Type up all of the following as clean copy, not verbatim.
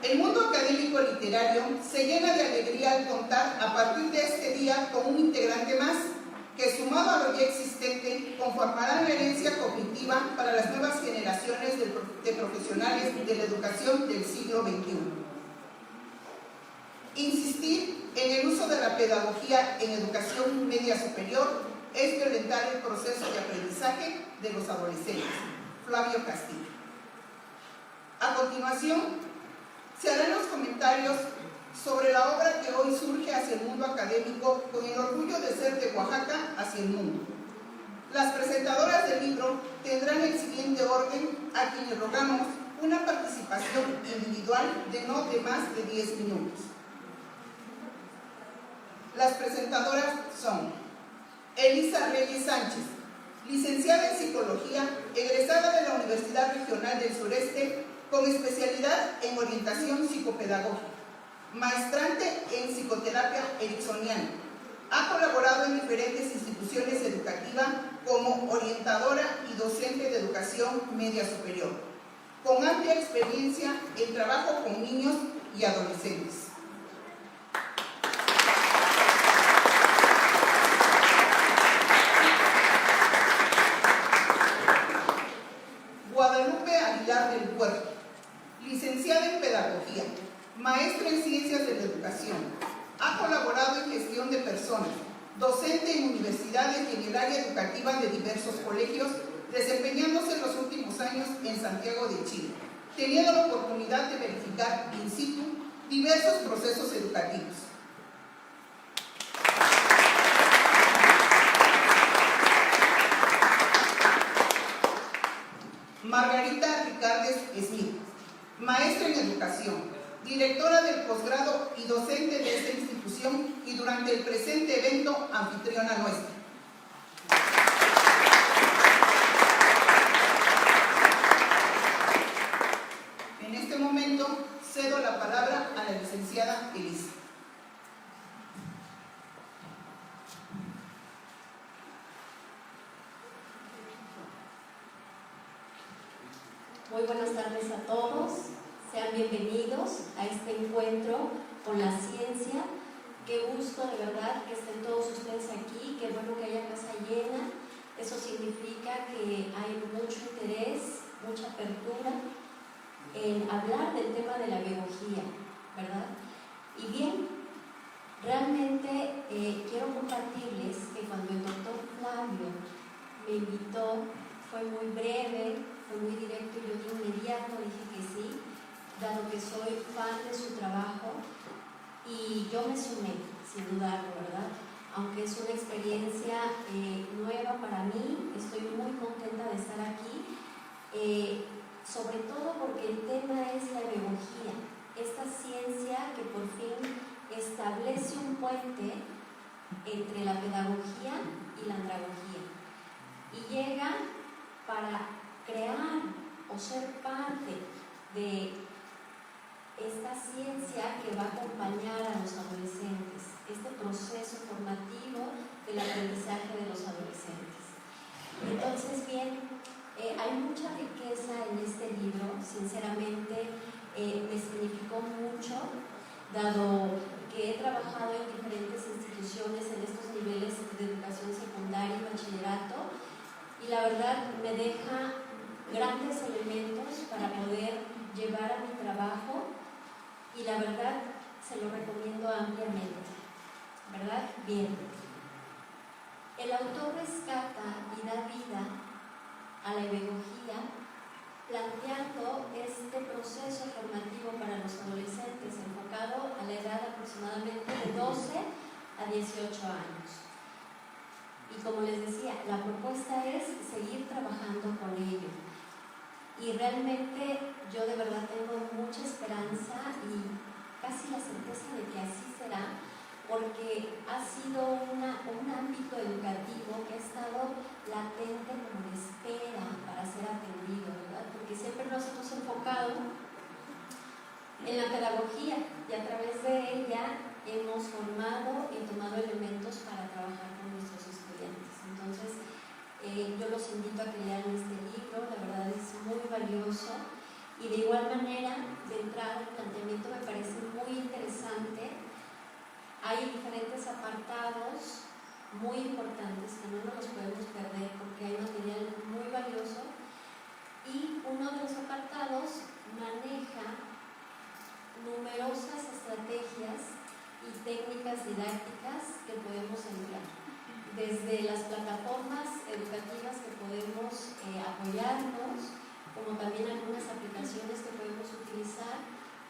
El mundo académico literario se llena de alegría al contar a partir de este día con un integrante más, que sumado a lo ya existente, conformará la herencia cognitiva para las nuevas generaciones de profesionales de la educación del siglo XXI. Insistir en el uso de la pedagogía en educación media superior es violentar el proceso de aprendizaje de los adolescentes. Flavio Castillo. A continuación, se harán los comentarios sobre la obra que hoy surge hacia el mundo académico con el orgullo de ser de Oaxaca hacia el mundo. Las presentadoras del libro tendrán el siguiente orden, a quienes rogamos una participación individual de no de más de 10 minutos. Las presentadoras son Elisa Reyes Sánchez, licenciada en Psicología, egresada de la Universidad Regional del Sureste, con especialidad en orientación psicopedagógica, maestrante en psicoterapia ericksoniana. Ha colaborado en diferentes instituciones educativas como orientadora y docente de educación media superior, con amplia experiencia en trabajo con niños y adolescentes. Guadalupe Aguilar del Puerto, licenciada en Pedagogía, maestra en Ciencias de la Educación. Ha colaborado en gestión de personas, docente en universidades y en el área educativa de diversos colegios, desempeñándose en los últimos años en Santiago de Chile, teniendo la oportunidad de verificar in situ diversos procesos educativos. Margarita Ricardes Smith, maestra en Educación, directora del posgrado y docente de esta institución y durante el presente evento anfitriona nuestra. En este momento cedo la palabra a la licenciada Elisa. Muy buenas tardes a todos, sean bienvenidos a este encuentro con la ciencia. Qué gusto de verdad que estén todos ustedes aquí, qué bueno que haya casa llena. Eso significa que hay mucho interés, mucha apertura en hablar del tema de la biología, ¿verdad? Y bien, realmente quiero compartirles que cuando el doctor Flavio me invitó, fue muy breve, fue muy directo y yo de inmediato dije que sí, dado que soy fan de su trabajo, y yo me sumé, sin dudarlo, ¿verdad? Aunque es una experiencia nueva para mí, estoy muy contenta de estar aquí, sobre todo porque el tema es la biología, esta ciencia que por fin establece un puente entre la pedagogía y la andragogía, y llega para crear o ser parte de esta ciencia que va a acompañar a los adolescentes, este proceso formativo del aprendizaje de los adolescentes. Entonces, bien, hay mucha riqueza en este libro, sinceramente me significó mucho, dado que he trabajado en diferentes instituciones en estos niveles de educación secundaria y bachillerato, y la verdad me deja grandes elementos para poder llevar a mi trabajo, y la verdad se lo recomiendo ampliamente, ¿verdad? Bien. El autor rescata y da vida a la pedagogía planteando este proceso formativo para los adolescentes enfocado a la edad aproximadamente de 12 a 18 años. Y como les decía, la propuesta es seguir trabajando con ello. Y realmente yo de verdad tengo mucha esperanza y casi la certeza de que así será, porque ha sido un ámbito educativo que ha estado latente como en espera para ser atendido, ¿verdad? Porque siempre nos hemos enfocado en la pedagogía y a través de ella hemos formado y tomado elementos para trabajar con nuestros estudiantes. Entonces, yo los invito a que lean este libro, la verdad es muy valioso, Y de igual manera, de entrada, el planteamiento me parece muy interesante. Hay diferentes apartados muy importantes que no nos los podemos perder porque hay material muy valioso, y uno de los apartados maneja numerosas estrategias y técnicas didácticas que podemos emplear, desde las plataformas educativas que podemos apoyarnos, como también algunas aplicaciones que podemos utilizar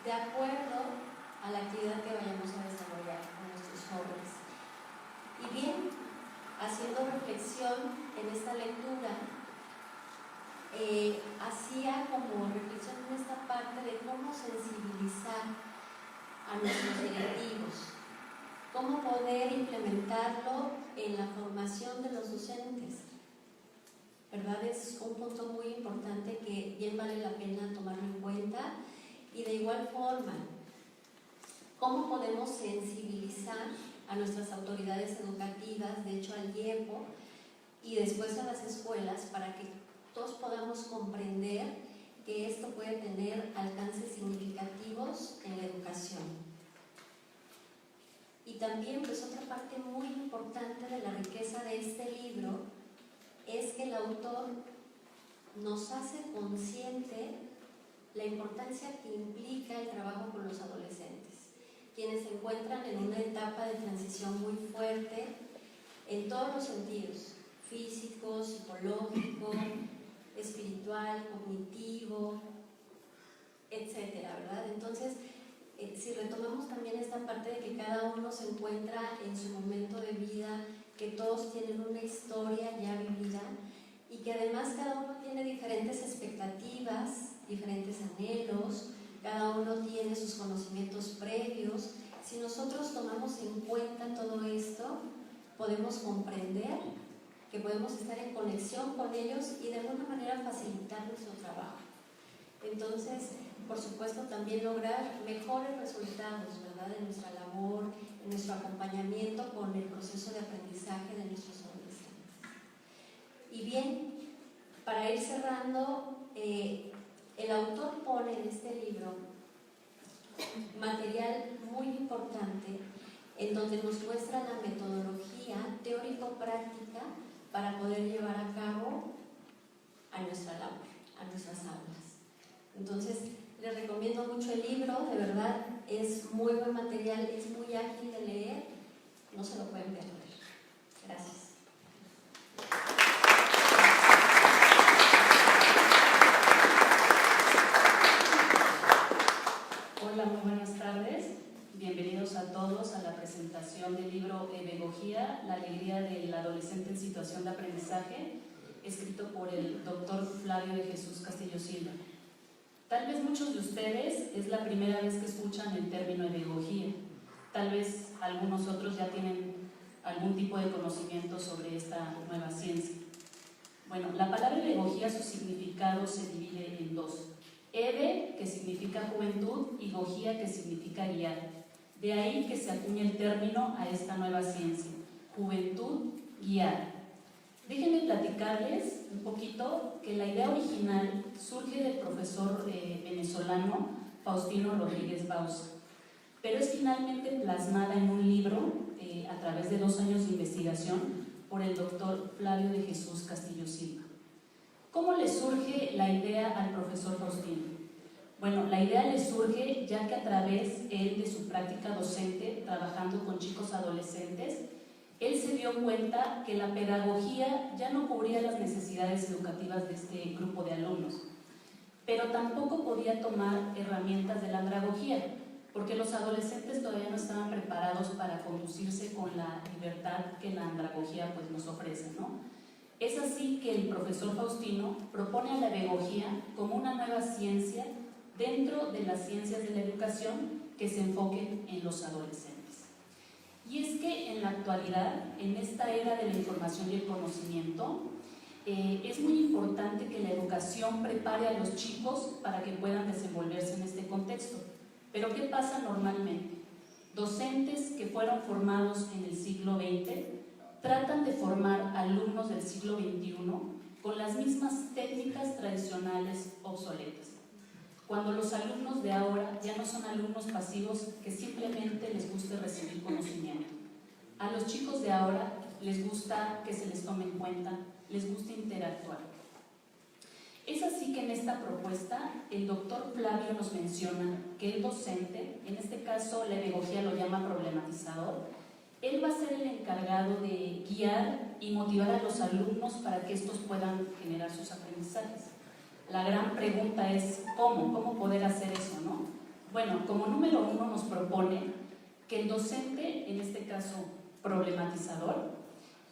de acuerdo a la actividad que vayamos a desarrollar con nuestros jóvenes. Y bien, haciendo reflexión en esta lectura, hacía como reflexión en esta parte de cómo sensibilizar a nuestros directivos, cómo poder implementarlo en la formación de los docentes, ¿verdad? Es un punto muy importante que bien vale la pena tomarlo en cuenta. Y de igual forma, ¿cómo podemos sensibilizar a nuestras autoridades educativas, de hecho al IEPO, y después a las escuelas, para que todos podamos comprender que esto puede tener alcances significativos en la educación? Y también, pues, otra parte muy importante de la riqueza de este libro es que el autor nos hace consciente la importancia que implica el trabajo con los adolescentes, quienes se encuentran en una etapa de transición muy fuerte en todos los sentidos: físico, psicológico, espiritual, cognitivo, etcétera, ¿verdad? Entonces, si retomamos también esta parte de que cada uno se encuentra en su momento de vida, que todos tienen una historia ya vivida y que además cada uno tiene diferentes expectativas, diferentes anhelos, cada uno tiene sus conocimientos previos. Si nosotros tomamos en cuenta todo esto, podemos comprender que podemos estar en conexión con ellos y de alguna manera facilitar nuestro trabajo. Entonces, por supuesto, también lograr mejores resultados, ¿verdad?, en nuestra labor, en nuestro acompañamiento con el proceso de aprendizaje de nuestros adolescentes. Y bien, para ir cerrando, el autor pone en este libro material muy importante en donde nos muestra la metodología teórico-práctica para poder llevar a cabo a nuestra labor, a nuestras aulas. Entonces, les recomiendo mucho el libro, de verdad, es muy buen material, es muy ágil de leer, no se lo pueden perder. Gracias. Hola, muy buenas tardes. Bienvenidos a todos a la presentación del libro Pedagogía, la alegría del adolescente en situación de aprendizaje, escrito por el doctor Flavio de Jesús Castillo Silva. Tal vez muchos de ustedes es la primera vez que escuchan el término pedagogía. Tal vez algunos otros ya tienen algún tipo de conocimiento sobre esta nueva ciencia. Bueno, la palabra pedagogía, su significado se divide en dos. Ede, que significa juventud, y gogía, que significa guiar. De ahí que se acuña el término a esta nueva ciencia, juventud, guiar. Déjenme platicarles un poquito que la idea original surge del profesor venezolano Faustino Rodríguez Bauza, pero es finalmente plasmada en un libro a través de 2 años de investigación por el doctor Flavio de Jesús Castillo Silva. ¿Cómo le surge la idea al profesor Faustino? Bueno, la idea le surge ya que a través él de su práctica docente, trabajando con chicos adolescentes, él se dio cuenta que la pedagogía ya no cubría las necesidades educativas de este grupo de alumnos, pero tampoco podía tomar herramientas de la andragogía, porque los adolescentes todavía no estaban preparados para conducirse con la libertad que la andragogía pues, nos ofrece, ¿no? Es así que el profesor Faustino propone a la pedagogía como una nueva ciencia dentro de las ciencias de la educación que se enfoquen en los adolescentes. Y es que en la actualidad, en esta era de la información y el conocimiento, es muy importante que la educación prepare a los chicos para que puedan desenvolverse en este contexto. Pero ¿qué pasa normalmente? Docentes que fueron formados en el siglo XX tratan de formar alumnos del siglo XXI con las mismas técnicas tradicionales obsoletas. cuando los alumnos de ahora ya no son alumnos pasivos que simplemente les guste recibir conocimiento. A los chicos de ahora les gusta que se les tome en cuenta, les gusta interactuar. Es así que en esta propuesta el doctor Flavio nos menciona que el docente, en este caso la pedagogía lo llama problematizador, él va a ser el encargado de guiar y motivar a los alumnos para que estos puedan generar sus aprendizajes. La gran pregunta es ¿cómo poder hacer eso, no? Bueno, como número 1 nos propone que el docente, en este caso problematizador,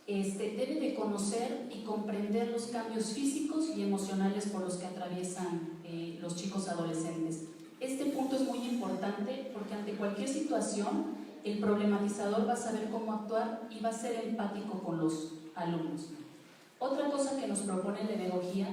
debe de conocer y comprender los cambios físicos y emocionales por los que atraviesan los chicos adolescentes. Este punto es muy importante porque ante cualquier situación el problematizador va a saber cómo actuar y va a ser empático con los alumnos. Otra cosa que nos propone la pedagogía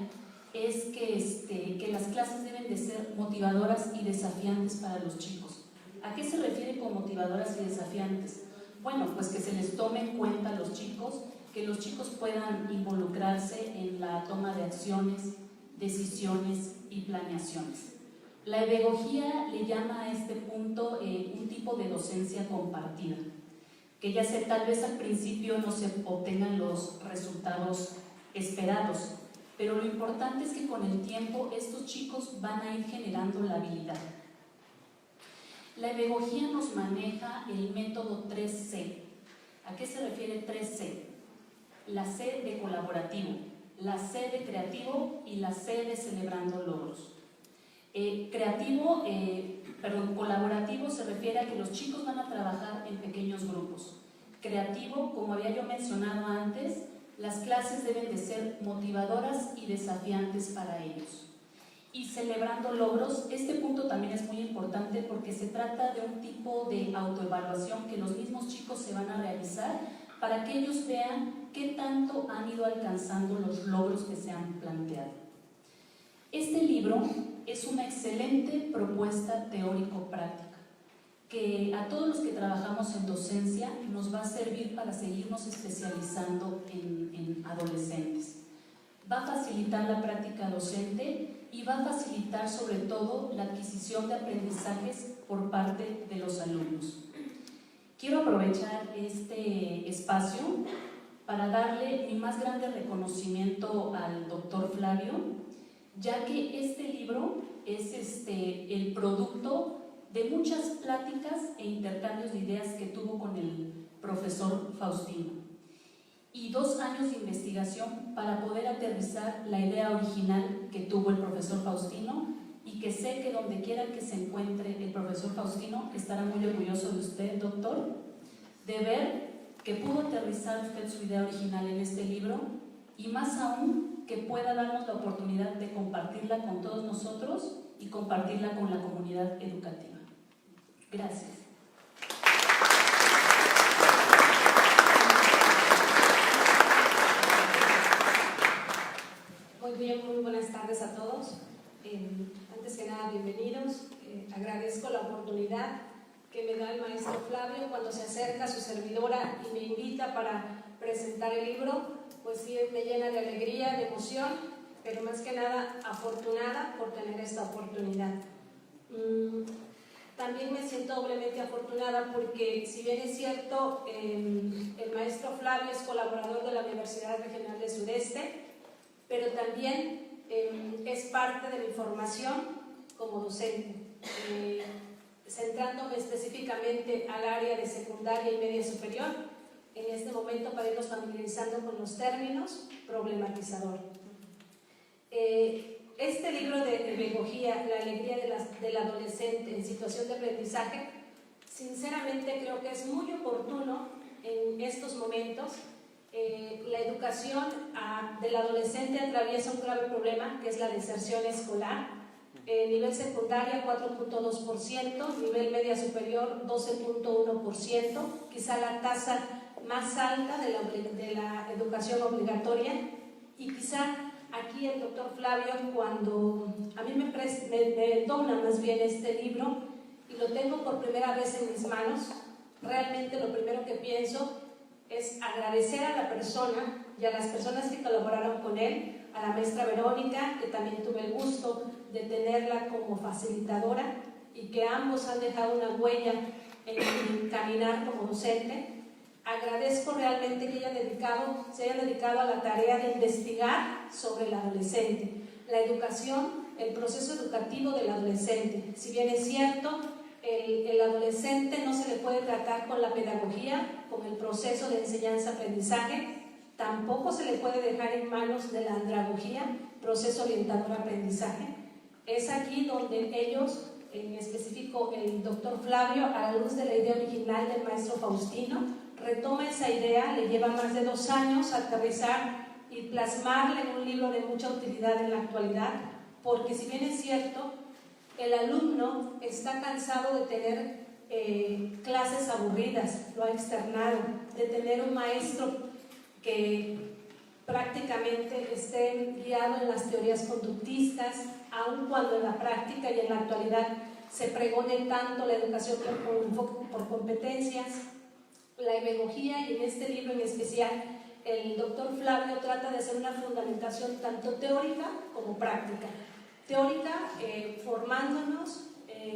es que las clases deben de ser motivadoras y desafiantes para los chicos. ¿A qué se refiere con motivadoras y desafiantes? Bueno, pues que se les tome en cuenta a los chicos, que los chicos puedan involucrarse en la toma de acciones, decisiones y planeaciones. La pedagogía le llama a este punto un tipo de docencia compartida, que ya sé, tal vez al principio no se obtengan los resultados esperados, pero lo importante es que con el tiempo estos chicos van a ir generando la habilidad. La pedagogía nos maneja el método 3C. ¿A qué se refiere 3C? La C de colaborativo, la C de creativo y la C de celebrando logros. Colaborativo se refiere a que los chicos van a trabajar en pequeños grupos. Creativo, como había yo mencionado antes, las clases deben de ser motivadoras y desafiantes para ellos. Y celebrando logros, este punto también es muy importante porque se trata de un tipo de autoevaluación que los mismos chicos se van a realizar para que ellos vean qué tanto han ido alcanzando los logros que se han planteado. Este libro es una excelente propuesta teórico-práctica que a todos los que trabajamos en docencia nos va a servir para seguirnos especializando en adolescentes. Va a facilitar la práctica docente y va a facilitar sobre todo la adquisición de aprendizajes por parte de los alumnos. Quiero aprovechar este espacio para darle mi más grande reconocimiento al doctor Flavio, ya que este libro es el producto de muchas pláticas e intercambios de ideas que tuvo con el profesor Faustino y 2 años de investigación para poder aterrizar la idea original que tuvo el profesor Faustino, y que sé que donde quiera que se encuentre el profesor Faustino estará muy orgulloso de usted, doctor, de ver que pudo aterrizar usted su idea original en este libro, y más aún que pueda darnos la oportunidad de compartirla con todos nosotros y compartirla con la comunidad educativa. Gracias. Muy bien, muy buenas tardes a todos. Antes que nada, bienvenidos. Agradezco la oportunidad que me da el maestro Flavio cuando se acerca a su servidora y me invita para presentar el libro. Pues sí, me llena de alegría, de emoción, pero más que nada afortunada por tener esta oportunidad. También me siento doblemente afortunada porque, si bien es cierto, el maestro Flavio es colaborador de la Universidad Regional del Sudeste, pero también es parte de mi formación como docente, centrándome específicamente al área de secundaria y media superior, en este momento para irnos familiarizando con los términos problematizador. Este libro de pedagogía, La alegría del adolescente en situación de aprendizaje, sinceramente creo que es muy oportuno en estos momentos. La educación del adolescente atraviesa un grave problema que es la deserción escolar. Nivel secundaria 4.2%, nivel media superior 12.1%, quizá la tasa más alta de la educación obligatoria. Y quizá aquí el doctor Flavio, cuando a mí me dona más bien este libro y lo tengo por primera vez en mis manos, realmente lo primero que pienso es agradecer a la persona y a las personas que colaboraron con él, a la maestra Verónica, que también tuve el gusto de tenerla como facilitadora y que ambos han dejado una huella en mi caminar como docente. Agradezco realmente que se hayan dedicado a la tarea de investigar sobre el adolescente, la educación, el proceso educativo del adolescente. Si bien es cierto, el adolescente no se le puede tratar con la pedagogía, con el proceso de enseñanza-aprendizaje, tampoco se le puede dejar en manos de la andragogía, proceso orientador-aprendizaje. Es aquí donde ellos, en específico el doctor Flavio, a la luz de la idea original del maestro Faustino, retoma esa idea, le lleva más de 2 años aterrizar y plasmarla en un libro de mucha utilidad en la actualidad, porque si bien es cierto, el alumno está cansado de tener clases aburridas, lo ha externado, de tener un maestro que prácticamente esté guiado en las teorías conductistas, aun cuando en la práctica y en la actualidad se pregone tanto la educación por competencias. La pedagogía, y en este libro en especial el doctor Flavio trata de hacer una fundamentación tanto teórica como práctica. Teórica, formándonos,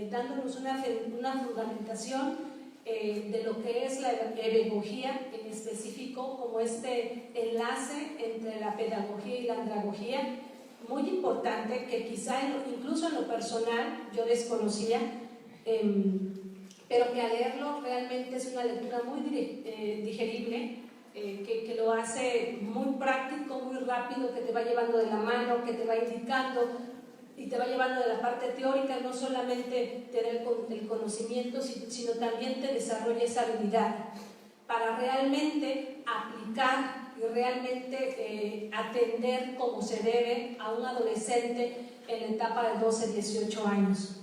dándonos una fundamentación de lo que es la pedagogía en específico, como este enlace entre la pedagogía y la andragogía, muy importante, que quizá incluso en lo personal yo desconocía, pero que al leerlo realmente es una lectura muy digerible, que lo hace muy práctico, muy rápido, que te va llevando de la mano, que te va indicando y te va llevando de la parte teórica, no solamente tener el conocimiento, sino también te desarrolla esa habilidad para realmente aplicar y realmente atender como se debe a un adolescente en la etapa de 12-18 años.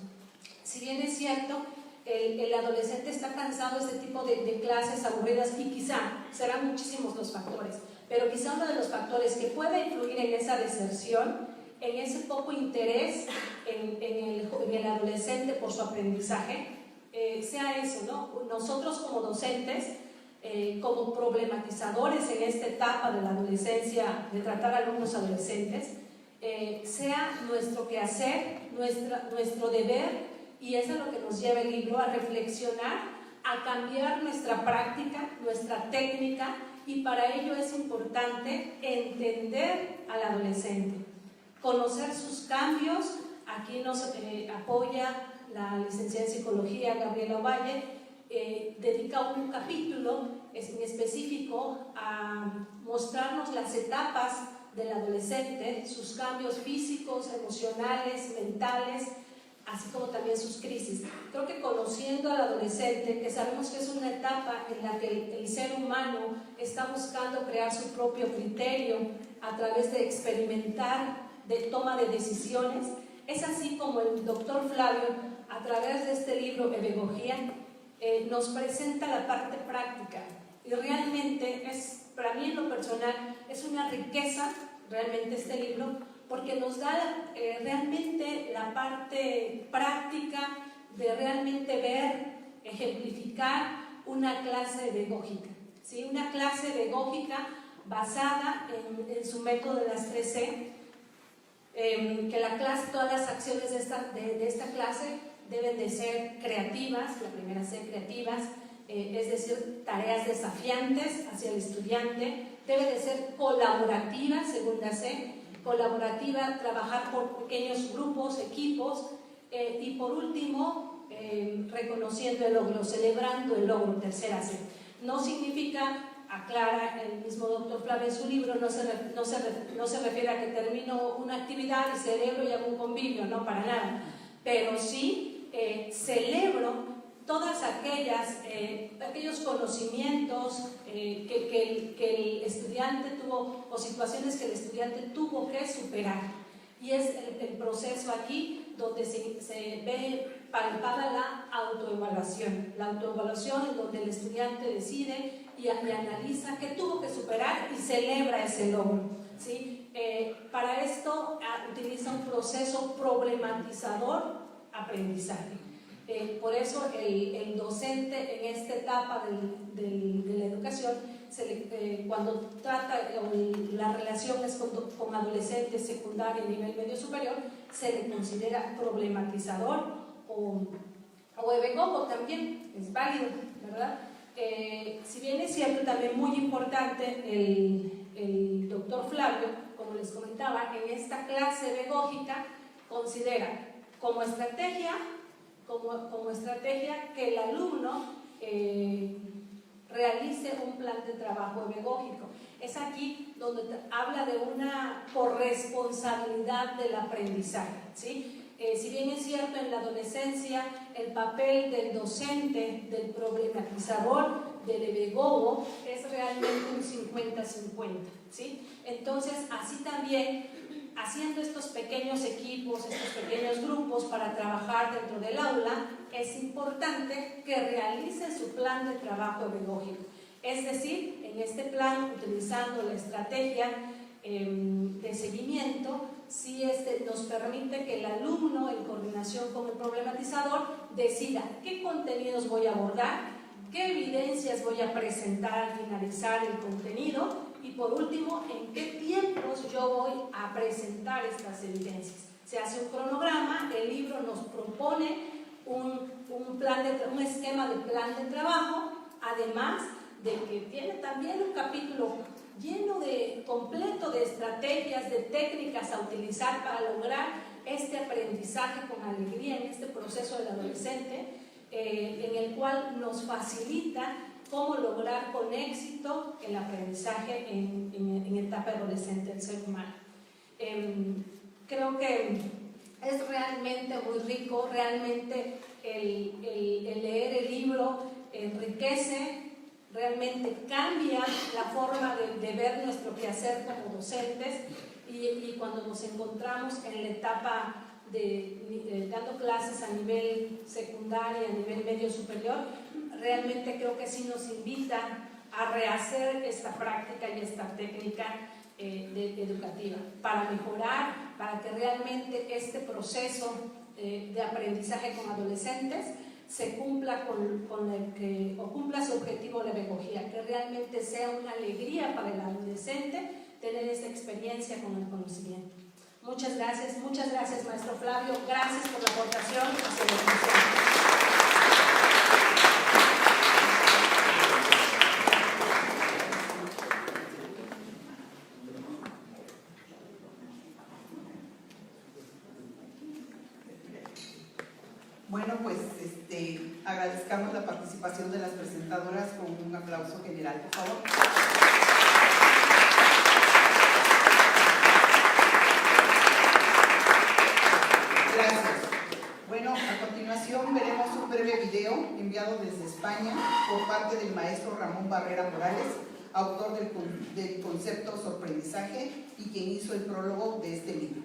Si bien es cierto, el adolescente está cansado de este tipo de clases aburridas y quizá serán muchísimos los factores, pero quizá uno de los factores que puede influir en esa deserción, en ese poco interés en el adolescente por su aprendizaje, sea eso, ¿no? Nosotros como docentes, como problematizadores en esta etapa de la adolescencia, de tratar a alumnos adolescentes, sea nuestro quehacer, nuestro deber, y eso es lo que nos lleva el libro a reflexionar, a cambiar nuestra práctica, nuestra técnica, y para ello es importante entender al adolescente, conocer sus cambios. Aquí nos apoya la licenciada en Psicología Gabriela Ovalle, dedica un capítulo en específico a mostrarnos las etapas del adolescente, sus cambios físicos, emocionales, mentales, así como también sus crisis. Creo que conociendo al adolescente, que sabemos que es una etapa en la que el ser humano está buscando crear su propio criterio a través de experimentar, de toma de decisiones, es así como el doctor Flavio, a través de este libro Pedagogía, nos presenta la parte práctica, y realmente es, para mí en lo personal, es una riqueza realmente este libro, porque nos da realmente la parte práctica de realmente ver, ejemplificar una clase pedagógica, ¿sí? Una clase pedagógica basada en su método de las 3C, que la clase, todas las acciones de esta clase deben de ser creativas, la primera C, creativas, es decir, tareas desafiantes hacia el estudiante, debe de ser colaborativa, segunda C, colaborativa, trabajar por pequeños grupos, equipos, y por último, reconociendo el logro, celebrando el logro, tercera C. No significa, aclara el mismo doctor Flavio en su libro, no se refiere a que termino una actividad y celebro y hago un convivio, no, para nada, pero sí celebro todas aquellos conocimientos que el estudiante tuvo, o situaciones que el estudiante tuvo que superar, y es el proceso aquí donde se ve palpada la autoevaluación en donde el estudiante decide y analiza qué tuvo que superar y celebra ese logro, ¿sí? Para esto utiliza un proceso problematizador aprendizaje. Por eso el docente en esta etapa de la educación, cuando trata la relación es con adolescentes secundaria y nivel medio superior, se le considera problematizador o evengogo, también es válido, ¿verdad? Si bien es cierto, también muy importante, el doctor Flavio, como les comentaba, en esta clase pedagógica considera como estrategia que el alumno realice un plan de trabajo pedagógico. Es aquí donde habla de una corresponsabilidad del aprendizaje, ¿sí? Si bien es cierto, en la adolescencia el papel del docente, del problematizador, del pedagogo es realmente un 50-50, ¿sí? Entonces, así también, haciendo estos pequeños equipos, estos pequeños grupos para trabajar dentro del aula, es importante que realicen su plan de trabajo pedagógico. Es decir, en este plan, utilizando la estrategia de seguimiento, si nos permite que el alumno, en coordinación con el problematizador, decida qué contenidos voy a abordar, qué evidencias voy a presentar al finalizar el contenido y, por último, en qué tiempos yo voy a presentar estas evidencias. Se hace un cronograma, el libro nos propone un esquema de plan de trabajo, además de que tiene también un capítulo lleno completo de estrategias, de técnicas a utilizar para lograr este aprendizaje con alegría en este proceso del adolescente, en el cual nos facilita cómo lograr con éxito el aprendizaje en etapa adolescente del ser humano. Creo que es realmente muy rico, realmente el leer el libro enriquece, realmente cambia la forma de ver nuestro quehacer como docentes, y cuando nos encontramos en la etapa de dando clases a nivel secundaria, a nivel medio superior, realmente creo que sí nos invita a rehacer esta práctica y esta técnica educativa para mejorar, para que realmente este proceso de aprendizaje con adolescentes se cumpla cumpla su objetivo de pedagogía, que realmente sea una alegría para el adolescente tener esa experiencia con el conocimiento. Muchas gracias maestro Flavio, gracias por la aportación y su definición. Bueno, pues agradezcamos la participación de las presentadoras con un aplauso general, por favor. Gracias. Bueno, a continuación veremos un breve video enviado desde España por parte del maestro Ramón Barrera Morales, autor del concepto sorprendizaje y quien hizo el prólogo de este libro.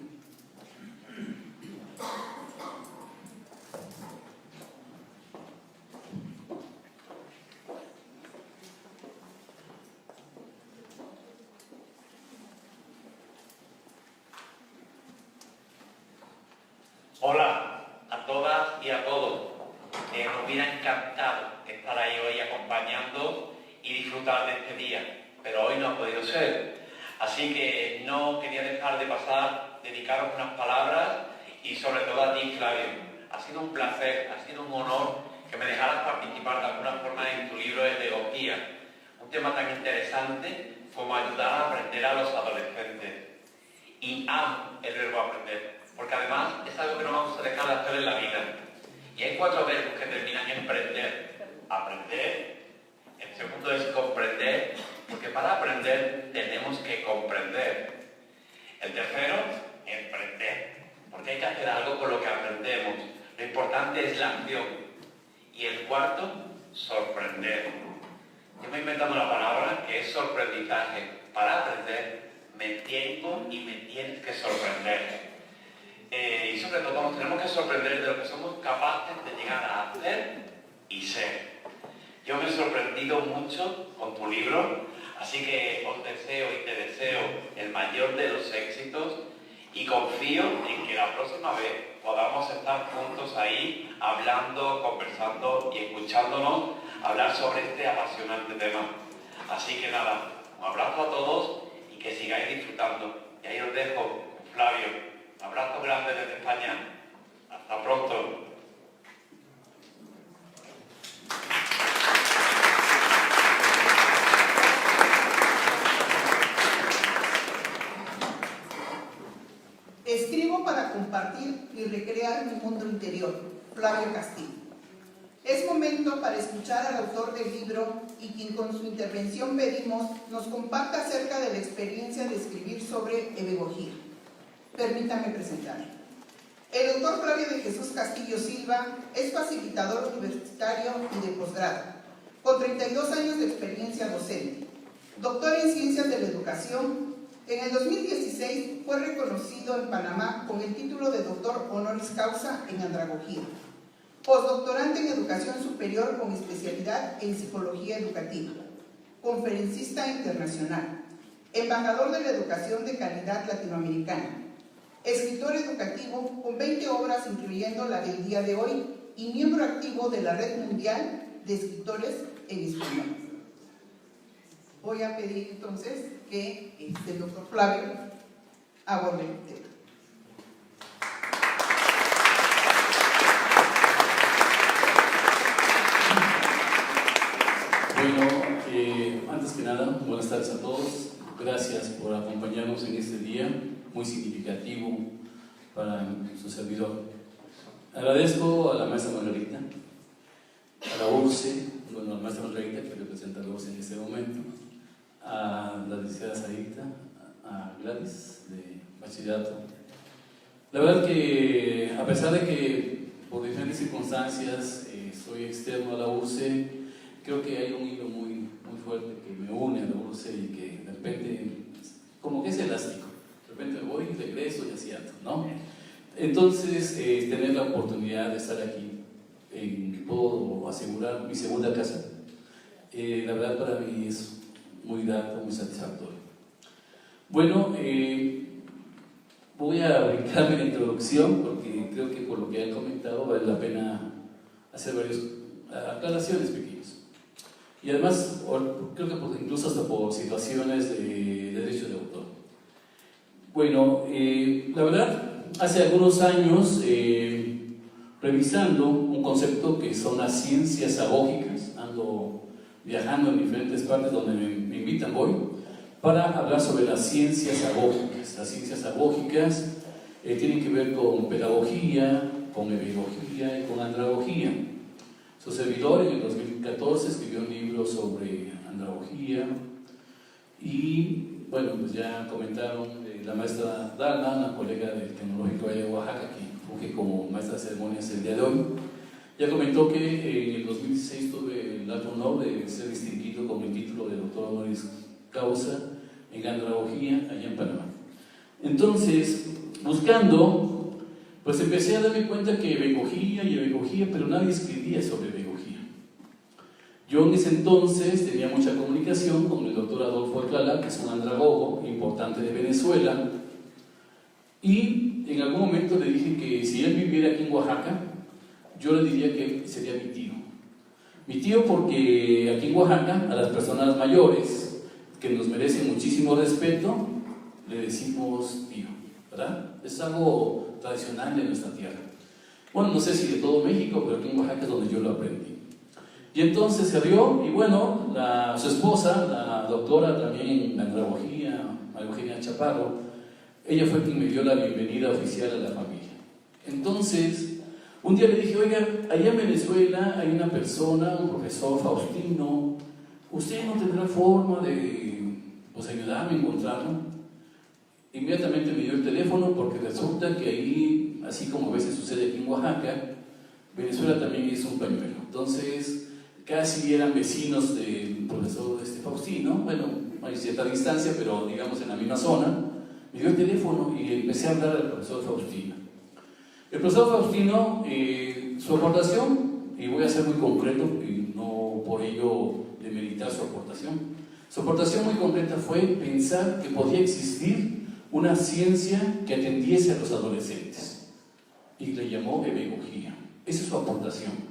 Hola a todas y a todos. Nos hubiera encantado estar ahí hoy acompañando y disfrutar de este día, pero hoy no ha podido ser. Así que no quería dejar de pasar, dedicaros unas palabras y sobre todo a ti, Flavio. Ha sido un placer, ha sido un honor que me dejaras participar de alguna forma en tu libro de pedagogía. Un tema tan interesante como ayudar a aprender a los adolescentes. Y amo el verbo aprender, porque además es algo que no vamos a dejar de hacer en la vida. Y hay 4 verbos que terminan en aprender. Aprender, el segundo es comprender, porque para aprender tenemos que comprender. El tercero, emprender, porque hay que hacer algo con lo que aprendemos. Lo importante es la acción. Y el cuarto, sorprender. Yo me he inventado una palabra que es sorprendizaje. Para aprender me tengo y me tienes que sorprender. Y sobre todo nos tenemos que sorprender de lo que somos capaces de llegar a hacer y ser. Yo me he sorprendido mucho con tu libro, así que os deseo y te deseo el mayor de los éxitos y confío en que la próxima vez podamos estar juntos ahí hablando, conversando y escuchándonos hablar sobre este apasionante tema. Así que nada, un abrazo a todos y que sigáis disfrutando. Y ahí os dejo, Flavio. Abrazo grande desde España. Hasta pronto. Escribo para compartir y recrear mi mundo interior. Flavio Castillo. Es momento para escuchar al autor del libro y quien con su intervención pedimos nos comparta acerca de la experiencia de escribir sobre hebegogía. Permítanme presentarle. El doctor Flavio de Jesús Castillo Silva es facilitador universitario y de posgrado, con 32 años de experiencia docente, doctor en Ciencias de la Educación. En el 2016 fue reconocido en Panamá con el título de doctor honoris causa en andragogía, postdoctorante en Educación Superior con especialidad en Psicología Educativa, conferencista internacional, embajador de la Educación de Calidad Latinoamericana, escritor educativo con 20 obras incluyendo la del día de hoy y miembro activo de la Red Mundial de Escritores en Español. Voy a pedir entonces que el doctor Flavio aborde el tema. Bueno, antes que nada, buenas tardes a todos. Gracias por acompañarnos en este día muy significativo para su servidor. Agradezco a la maestra Margarita, a la URCE, bueno, a la maestra Margarita que representa a la URCE en este momento, a la licenciada Sarita, a Gladys de bachillerato. La verdad que a pesar de que por diferentes circunstancias soy externo a la URCE, creo que hay un hilo muy fuerte que me une a la URCE y que de repente como que es elástico, de repente me voy y regreso y así ando, ¿no? Entonces tener la oportunidad de estar aquí, puedo asegurar mi segunda casa, la verdad para mí es muy grato, muy satisfactorio. Bueno, voy a brincarme la introducción porque creo que por lo que han comentado vale la pena hacer varias aclaraciones pequeñas. Y además, creo que incluso hasta por situaciones de derecho de autor. Bueno, la verdad, hace algunos años, revisando un concepto que son las ciencias agógicas, ando viajando en diferentes partes donde me invitan, voy, para hablar sobre las ciencias agógicas. Las ciencias agógicas tienen que ver con pedagogía, con hebegogía y con andragogía. Su servidor en el 2014 escribió un libro sobre andragogía y, bueno, pues ya comentaron la maestra Dalma, una colega del Tecnológico de Oaxaca, que funge como maestra de ceremonias el día de hoy, ya comentó que en el 2016 tuve el alto honor de ser distinguido con el título de doctor honoris causa en andragogía allá en Panamá. Entonces, buscando, pues empecé a darme cuenta que hebegogía, pero nadie escribía sobre hebegogía. Yo en ese entonces tenía mucha comunicación con el doctor Adolfo Alcalá, que es un andragogo importante de Venezuela, y en algún momento le dije que si él viviera aquí en Oaxaca, yo le diría que sería mi tío. Mi tío porque aquí en Oaxaca a las personas mayores, que nos merecen muchísimo respeto, le decimos tío, ¿verdad? Es algo tradicional de nuestra tierra. Bueno, no sé si de todo México, pero aquí en Oaxaca es donde yo lo aprendí. Y entonces se rió, y bueno, su esposa, la doctora también en andragogía, María Eugenia Chaparro, ella fue quien me dio la bienvenida oficial a la familia. Entonces, un día le dije, oiga, allá en Venezuela hay una persona, un profesor Faustino, ¿usted no tendrá forma de ayudarme a encontrarlo? Inmediatamente me dio el teléfono porque resulta que ahí, así como a veces sucede aquí en Oaxaca, Venezuela también es un pañuelo. Entonces, casi eran vecinos del profesor Faustino, bueno, hay cierta distancia, pero digamos en la misma zona. Me dio el teléfono y empecé a hablar al profesor Faustino. El profesor Faustino, su aportación, y voy a ser muy concreto, y no por ello demeritar su aportación muy concreta fue pensar que podía existir una ciencia que atendiese a los adolescentes y le llamó hebegogía. Esa es su aportación.